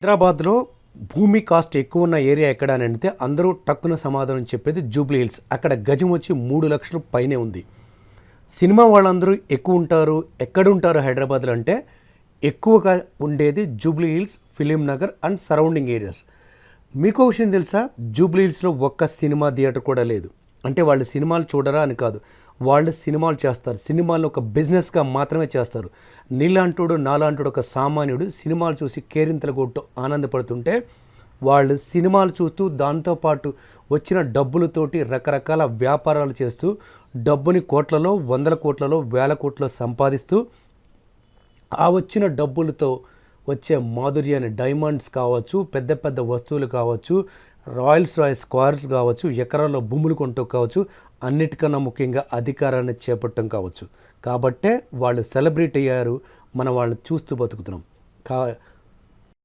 హైదరాబాద్లో భూమి కాస్ట్ ఎక్కువ ఉన్న ఏరియా ఎక్కడ అని అంటే అందరూ టక్కున సమాధానం చెప్పేది జూబ్లీ హిల్స్. అక్కడ గజం వచ్చి 3 లక్షలు పైనే ఉంది. సినిమా వాళ్ళందరూ ఎక్కువ ఉంటారు. ఎక్కడ ఉంటారు హైదరాబాద్లో అంటే ఎక్కువగా ఉండేది Jubilee hills, film Nagar and surrounding areas. మీకు విషయం తెలుసా, జూబ్లీ హిల్స్లో ఒక్క సినిమా థియేటర్ కూడా లేదు. అంటే వాళ్ళు సినిమాలు చూడరా అని కాదు, వాళ్ళు సినిమాలు చేస్తారు. సినిమాలను ఒక బిజినెస్గా మాత్రమే చేస్తారు. నీలాంటోడు నాలాంటోడు ఒక సామాన్యుడు సినిమాలు చూసి కేరింతలు కొట్టు ఆనందపడుతుంటే వాళ్ళు సినిమాలు చూస్తూ దాంతోపాటు వచ్చిన డబ్బులతోటి రకరకాల వ్యాపారాలు చేస్తూ డబ్బుని కోట్లలో, 100 కోట్లలో, 1000 కోట్లలో సంపాదిస్తూ ఆ వచ్చిన డబ్బులతో వచ్చే మాధుర్యాన్ని, డైమండ్స్ కావచ్చు, పెద్ద పెద్ద వస్తువులు కావచ్చు, రాయల్స్ రాయల్స్ కార్లు కావచ్చు, ఎకరాల్లో భూములు కొంటూ కావచ్చు, అన్నిటికన్నా ముఖ్యంగా అధికారాన్ని చేపట్టడం కావచ్చు. కాబట్టే వాళ్ళు సెలబ్రేట్ అయ్యారు. మనం వాళ్ళని చూస్తూ బతుకుతున్నాం.